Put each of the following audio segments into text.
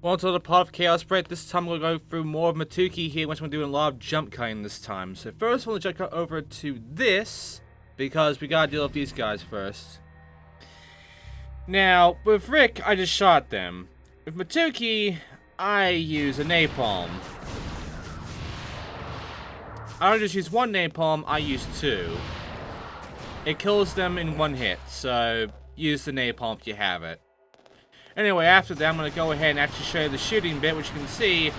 Welcome to the part of Chaos Break. This time we're going to go through more of Mituki here, which we're doing a lot of jump cutting this time. So first we'll jump cut over to this, because we gotta deal with these guys first. Now, with Rick, I just shot them. With Mituki, I use a napalm. I don't just use one napalm, I use two. It kills them in one hit, so use the napalm if you have it. Anyway, after that, I'm going to go ahead and actually show you the shooting bit, which you can see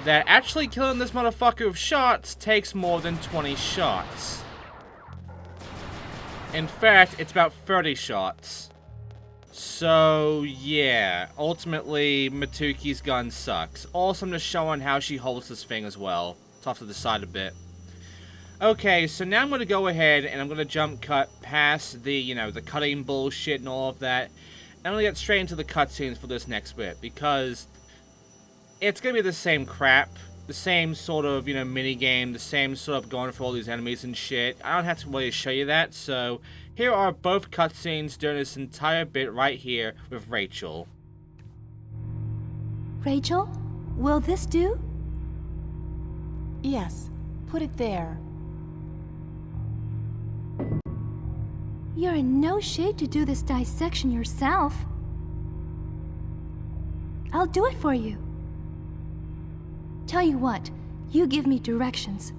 that actually killing this motherfucker with shots takes more than 20 shots. In fact, it's about 30 shots. So, yeah, ultimately, Mituki's gun sucks. Also, I'm just showing how she holds this thing as well. It's off to the side a bit. Okay, so now I'm going to go ahead and I'm going to jump cut past the, the cutting bullshit and all of that. I'm going to get straight into the cutscenes for this next bit, because it's going to be the same crap, the same sort of, mini-game, the same sort of going for all these enemies and shit. I don't have to really show you that, so here are both cutscenes during this entire bit right here with Rachel. Rachel, will this do? Yes, put it there. You're in no shape to do this dissection yourself. I'll do it for you. Tell you what, you give me directions.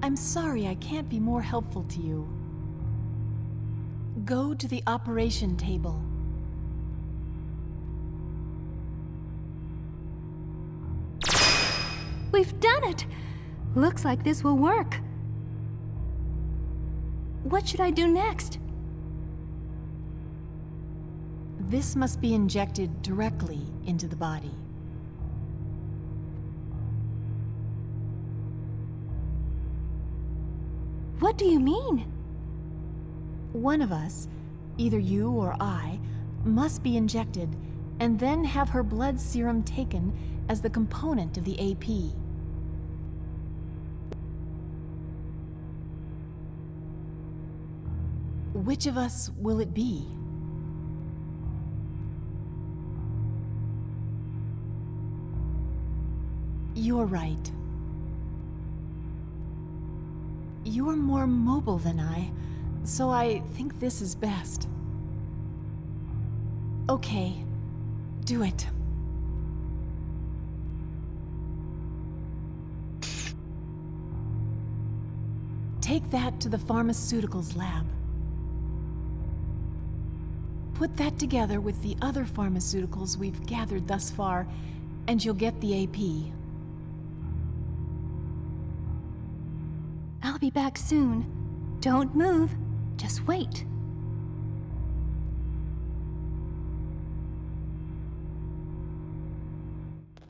I'm sorry I can't be more helpful to you. Go to the operation table. We've done it! Looks like this will work. What should I do next? This must be injected directly into the body. What do you mean? One of us, either you or I, must be injected and then have her blood serum taken as the component of the AP. Which of us will it be? You're right. You're more mobile than I, so I think this is best. Okay, do it. Take that to the pharmaceuticals lab. Put that together with the other pharmaceuticals we've gathered thus far, and you'll get the AP. I'll be back soon. Don't move. Just wait.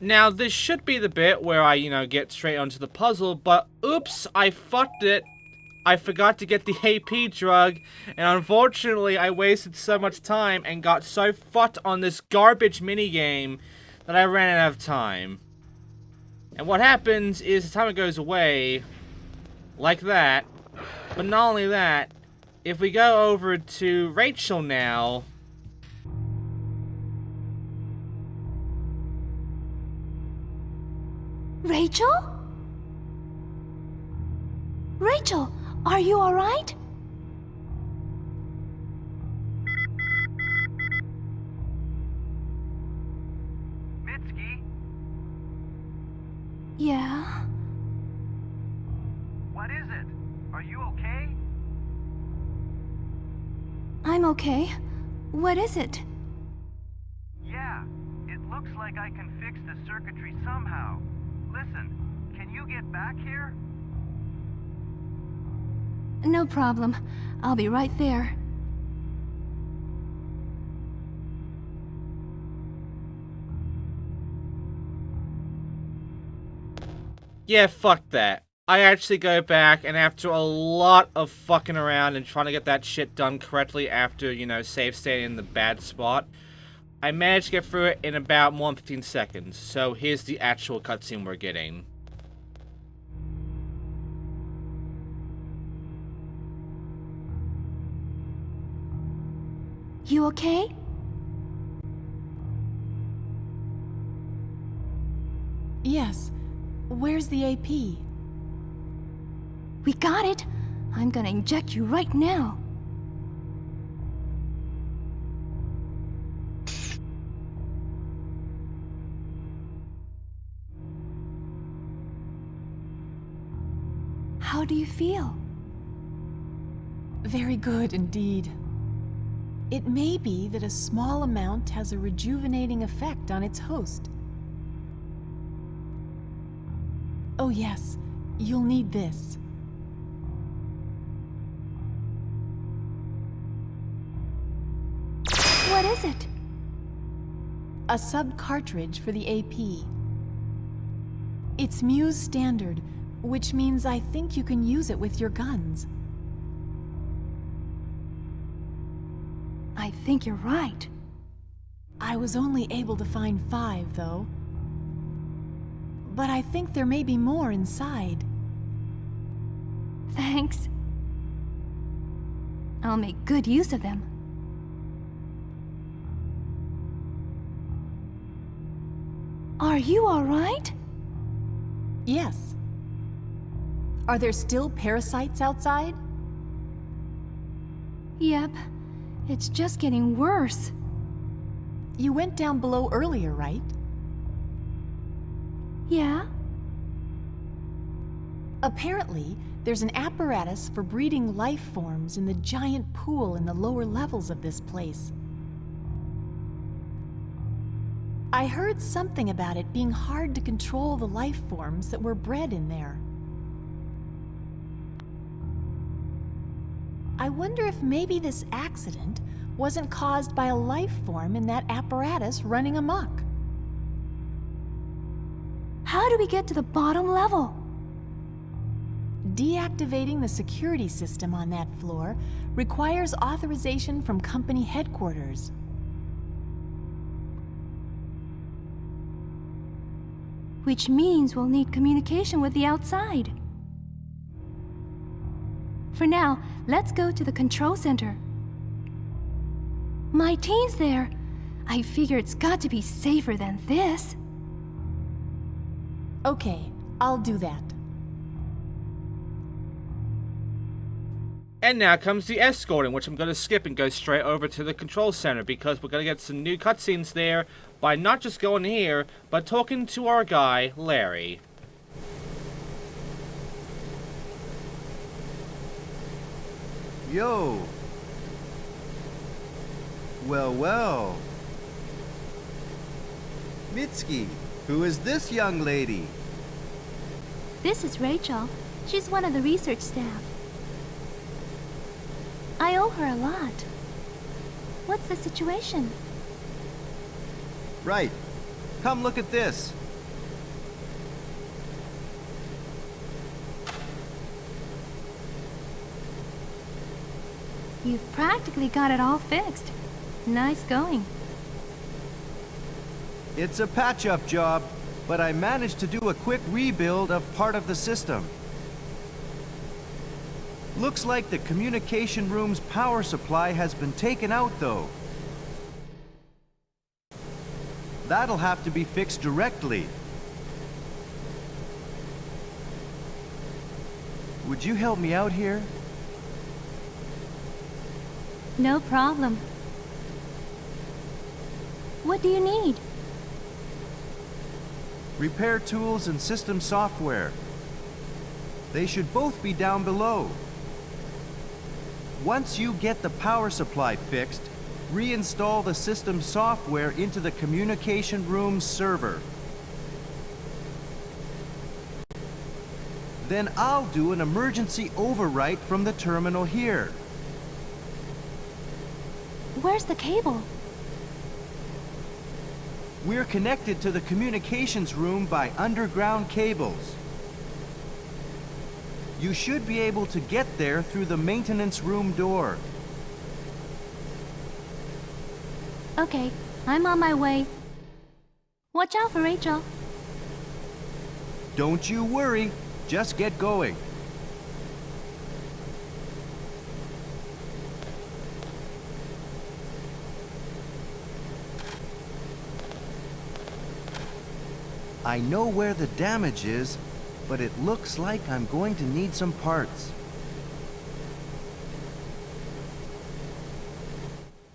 Now, this should be the bit where I, get straight onto the puzzle, but oops, I fucked it. I forgot to get the AP drug, and unfortunately I wasted so much time and got so fucked on this garbage minigame that I ran out of time. And what happens is the timer goes away, like that, but not only that, if we go over to Rachel now... Rachel? Rachel, are you all right? Mitsuki? Yeah? What is it? Are you okay? I'm okay. What is it? Yeah, it looks like I can fix the circuitry somehow. Listen, can you get back here? No problem. I'll be right there. Yeah, fuck that. I actually go back, and after a lot of fucking around and trying to get that shit done correctly after, save state in the bad spot, I managed to get through it in about more than 15 seconds. So here's the actual cutscene we're getting. You okay? Yes. Where's the AP? We got it! I'm gonna inject you right now. How do you feel? Very good indeed. It may be that a small amount has a rejuvenating effect on its host. Oh yes, you'll need this. What is it? A sub-cartridge for the AP. It's Muse standard, which means I think you can use it with your guns. I think you're right. I was only able to find 5, though. But I think there may be more inside. Thanks. I'll make good use of them. Are you all right? Yes. Are there still parasites outside? Yep. It's just getting worse. You went down below earlier, right? Yeah? Apparently, there's an apparatus for breeding life forms in the giant pool in the lower levels of this place. I heard something about it being hard to control the life forms that were bred in there. I wonder if maybe this accident wasn't caused by a life form in that apparatus running amok. How do we get to the bottom level? Deactivating the security system on that floor requires authorization from company headquarters. Which means we'll need communication with the outside. For now, let's go to the control center. My team's there. I figure it's got to be safer than this. Okay, I'll do that. And now comes the escorting, which I'm going to skip and go straight over to the control center because we're going to get some new cutscenes there by not just going here, but talking to our guy, Larry. Yo. Well, well. Mitsuki, who is this young lady? This is Rachel. She's one of the research staff. I owe her a lot. What's the situation? Right. Come look at this. You've practically got it all fixed. Nice going. It's a patch-up job, but I managed to do a quick rebuild of part of the system. Looks like the communication room's power supply has been taken out, though. That'll have to be fixed directly. Would you help me out here? No problem. What do you need? Repair tools and system software. They should both be down below. Once you get the power supply fixed, reinstall the system software into the communication room's server. Then I'll do an emergency overwrite from the terminal here. Where's the cable? We're connected to the communications room by underground cables. You should be able to get there through the maintenance room door. Okay, I'm on my way. Watch out for Rachel. Don't you worry, just get going. I know where the damage is, but it looks like I'm going to need some parts.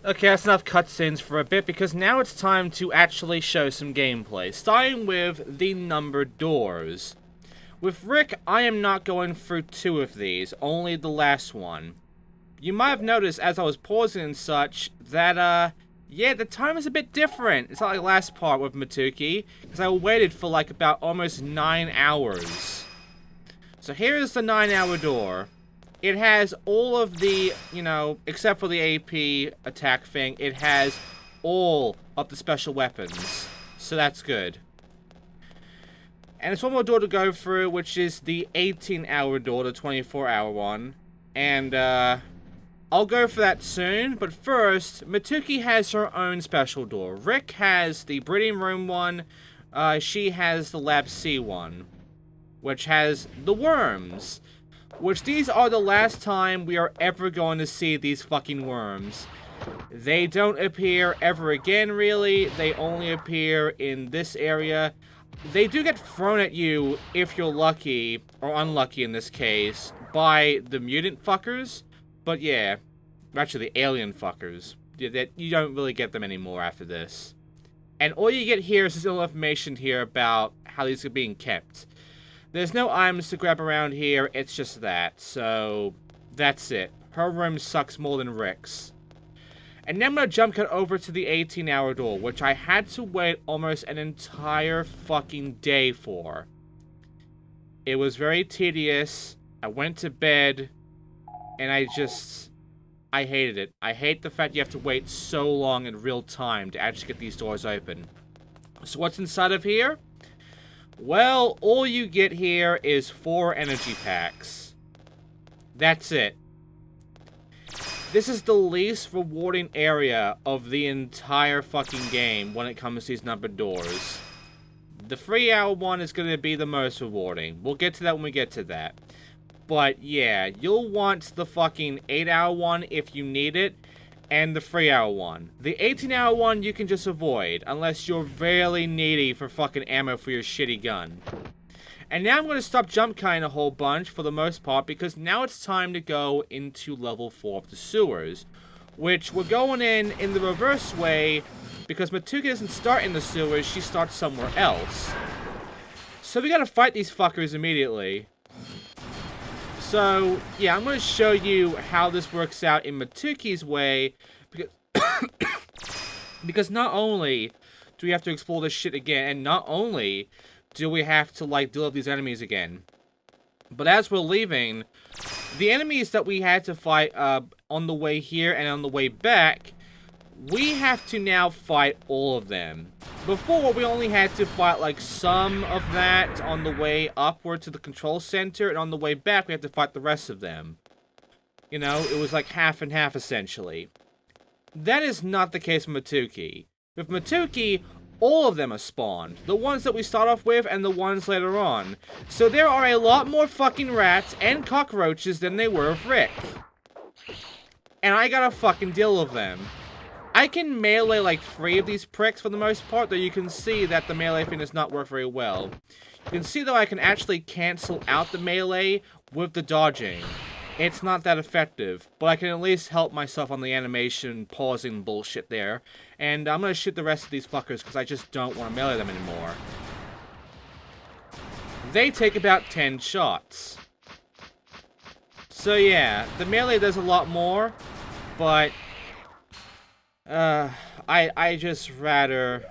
Okay, that's enough cutscenes for a bit, because now it's time to actually show some gameplay, starting with the numbered doors. With Rick, I am not going through 2 of these, only the last one. You might have noticed as I was pausing and such that, yeah, the time is a bit different. It's not like the last part with Mituki, because I waited for like about almost 9 hours. So here is the 9-hour door. It has all of the, you know, except for the AP attack thing, it has all of the special weapons. So that's good. And there's one more door to go through, which is the 18-hour door, the 24-hour one. And, I'll go for that soon, but first, Mituki has her own special door. Rick has the breeding room one, she has the Lab C one, which has the worms. Which these are the last time we are ever going to see these fucking worms. They don't appear ever again, really. They only appear in this area. They do get thrown at you if you're lucky, or unlucky in this case, by the mutant fuckers. But yeah, actually the alien fuckers. You don't really get them anymore after this. And all you get here is this little information here about how these are being kept. There's no items to grab around here, it's just that. So, that's it. Her room sucks more than Rick's. And then I'm going to jump cut over to the 18-hour door, which I had to wait almost an entire fucking day for. It was very tedious. I went to bed, and I hated it. I hate the fact you have to wait so long in real time to actually get these doors open. So what's inside of here? Well, all you get here is 4 energy packs. That's it. This is the least rewarding area of the entire fucking game when it comes to these numbered doors. The 3-hour one is going to be the most rewarding. We'll get to that when we get to that. But yeah, you'll want the fucking 8-hour one if you need it, and the 3-hour one. The 18-hour one you can just avoid, unless you're really needy for fucking ammo for your shitty gun. And now I'm going to stop jump cutting a whole bunch for the most part, because now it's time to go into level 4 of the sewers. Which we're going in the reverse way, because Mituki doesn't start in the sewers, she starts somewhere else. So we gotta fight these fuckers immediately. So, yeah, I'm going to show you how this works out in Mituki's way, because, because not only do we have to explore this shit again, and not only do we have to, like, deal with these enemies again, but as we're leaving, the enemies that we had to fight on the way here and on the way back, we have to now fight all of them. Before, we only had to fight, like, some of that on the way upward to the control center, and on the way back, we had to fight the rest of them. You know, it was like half and half, essentially. That is not the case with Mituki. With Mituki, all of them are spawned. The ones that we start off with, and the ones later on. So there are a lot more fucking rats and cockroaches than they were with Rick. And I gotta fucking deal with them. I can melee like 3 of these pricks for the most part, though you can see that the melee thing does not work very well. You can see though I can actually cancel out the melee with the dodging. It's not that effective, but I can at least help myself on the animation pausing bullshit there. And I'm gonna shoot the rest of these fuckers because I just don't want to melee them anymore. They take about 10 shots. So yeah, the melee does a lot more, but I just rather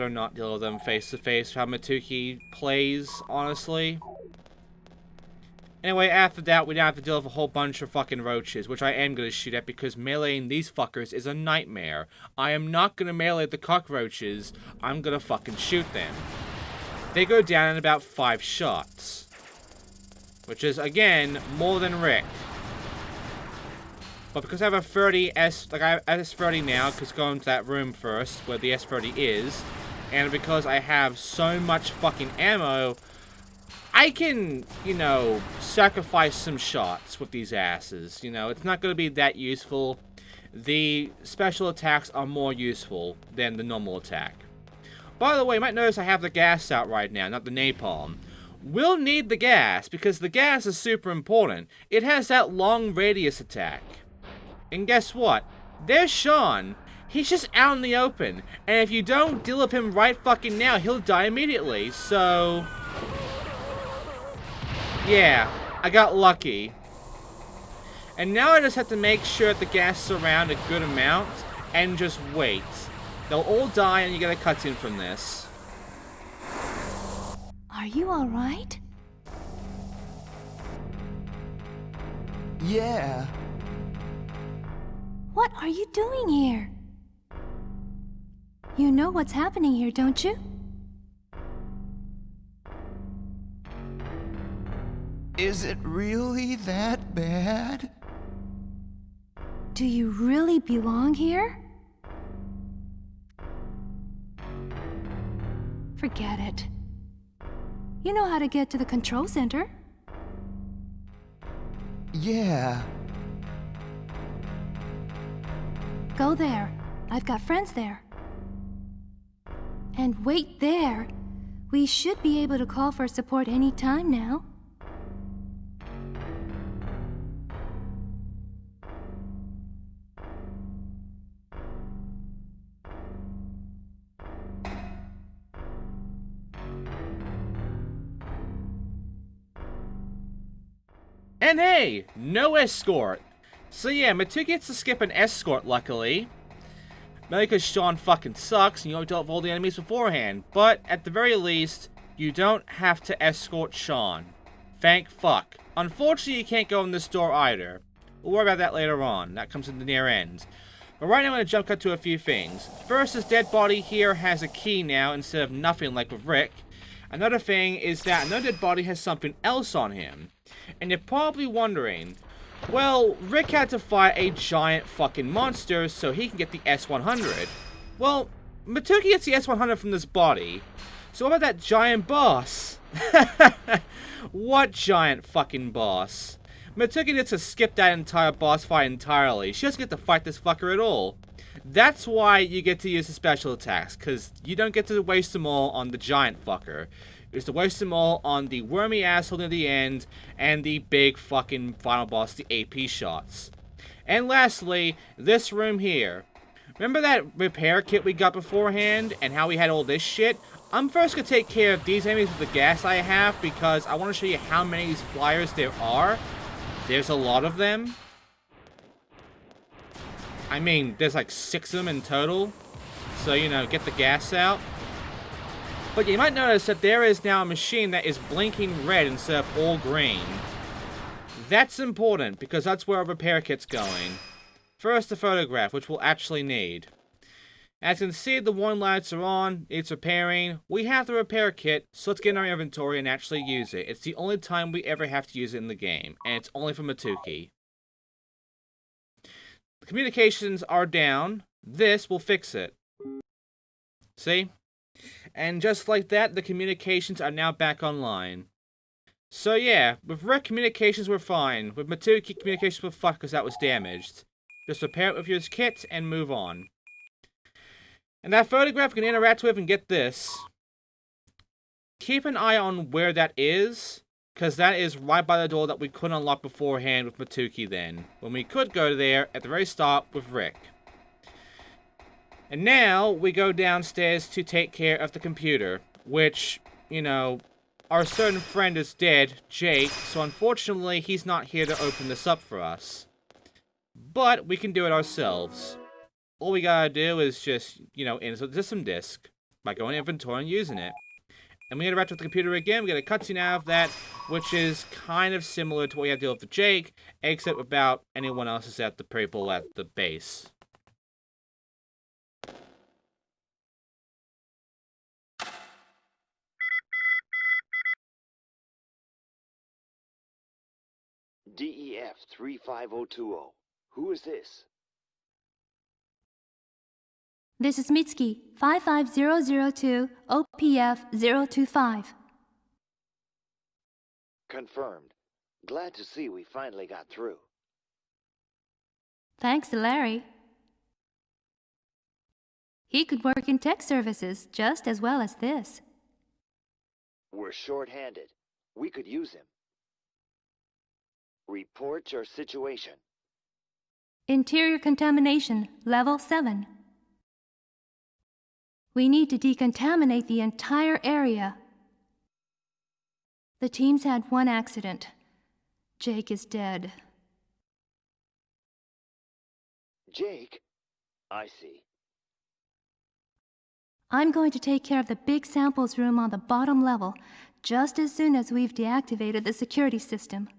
not deal with them face to face. How Mituki plays, honestly. Anyway, after that, we now have to deal with a whole bunch of fucking roaches, which I am gonna shoot at because meleeing these fuckers is a nightmare. I am not gonna melee the cockroaches. I'm gonna fucking shoot them. They go down in about 5 shots, which is again more than Rick. But because I have a 30S, like I have S30 now, because going to that room first, where the S30 is, and because I have so much fucking ammo, I can, you know, sacrifice some shots with these asses. You know, it's not going to be that useful. The special attacks are more useful than the normal attack. By the way, you might notice I have the gas out right now, not the napalm. We'll need the gas, because the gas is super important. It has that long radius attack. And guess what? There's Sean. He's just out in the open. And if you don't deal with him right fucking now, he'll die immediately. So... yeah, I got lucky. And now I just have to make sure that the gas is around a good amount and just wait. They'll all die and you get a cutscene from this. Are you alright? Yeah. What are you doing here? You know what's happening here, don't you? Is it really that bad? Do you really belong here? Forget it. You know how to get to the control center. Yeah. Go there. I've got friends there. And wait there. We should be able to call for support any time now. And hey, no escort. So yeah, Mituki gets to skip an escort, luckily. Mainly because Sean fucking sucks and you don't deal with all the enemies beforehand. But, at the very least, you don't have to escort Sean. Thank fuck. Unfortunately, you can't go in this door either. We'll worry about that later on. That comes in the near end. But right now I'm going to jump cut to a few things. First, this dead body here has a key now instead of nothing like with Rick. Another thing is that another dead body has something else on him. And you're probably wondering, well, Rick had to fight a giant fucking monster so he can get the S100. Well, Mituki gets the S100 from this body. So what about that giant boss? What giant fucking boss? Mituki gets to skip that entire boss fight entirely. She doesn't get to fight this fucker at all. That's why you get to use the special attacks, because you don't get to waste them all on the giant fucker. Is to waste them all on the wormy asshole near the end, and the big fucking final boss, the AP shots. And lastly, this room here. Remember that repair kit we got beforehand, and how we had all this shit? I'm first gonna take care of these enemies with the gas I have, because I want to show you how many of these flyers there are. There's a lot of them. I mean, there's like 6 of them in total. So, you know, get the gas out. But you might notice that there is now a machine that is blinking red instead of all green. That's important, because that's where our repair kit's going. First, the photograph, which we'll actually need. As you can see, the warning lights are on, it's repairing. We have the repair kit, so let's get in our inventory and actually use it. It's the only time we ever have to use it in the game, and it's only for Mituki. The communications are down. This will fix it. See? And just like that, the communications are now back online. So yeah, with Rick, communications were fine. With Mituki, communications were fucked because that was damaged. Just repair it with your kit and move on. And that photograph you can interact with and get this. Keep an eye on where that is, because that is right by the door that we couldn't unlock beforehand with Mituki then. When we could go there at the very start with Rick. And now, we go downstairs to take care of the computer, which, you know, our certain friend is dead, Jake, so unfortunately he's not here to open this up for us. But we can do it ourselves. All we gotta do is just, you know, insert the system disk by going to inventory and using it. And we interact with the computer again, we get a cutscene out of that, which is kind of similar to what we had to deal with Jake, except about anyone else is at the people at the base. DEF 35020. Who is this? This is Mitsuki, 55002, OPF 025. Confirmed. Glad to see we finally got through. Thanks to Larry. He could work in tech services just as well as this. We're short-handed. We could use him. Report your situation. Interior contamination, level 7. We need to decontaminate the entire area. The team's had one accident. Jake is dead. Jake? I see. I'm going to take care of the big samples room on the bottom level just as soon as we've deactivated the security system.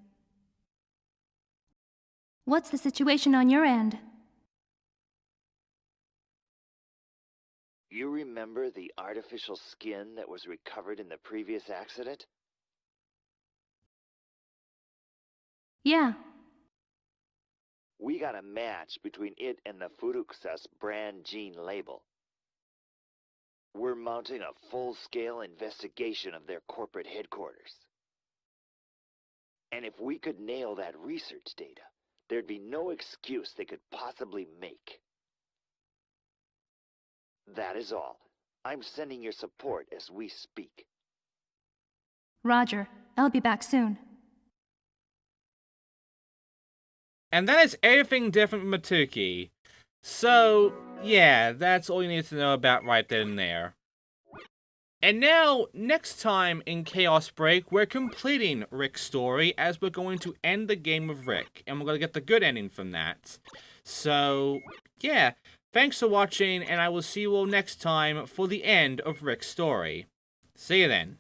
What's the situation on your end? You remember the artificial skin that was recovered in the previous accident? Yeah. We got a match between it and the Furuksas brand gene label. We're mounting a full-scale investigation of their corporate headquarters. And if we could nail that research data, there'd be no excuse they could possibly make. That is all. I'm sending your support as we speak. Roger. I'll be back soon. And that is everything different with Mituki. So, yeah, that's all you need to know about right then and there. And now, next time in Chaos Break, we're completing Rick's story as we're going to end the game with Rick. And we're going to get the good ending from that. So, yeah, thanks for watching, and I will see you all next time for the end of Rick's story. See you then.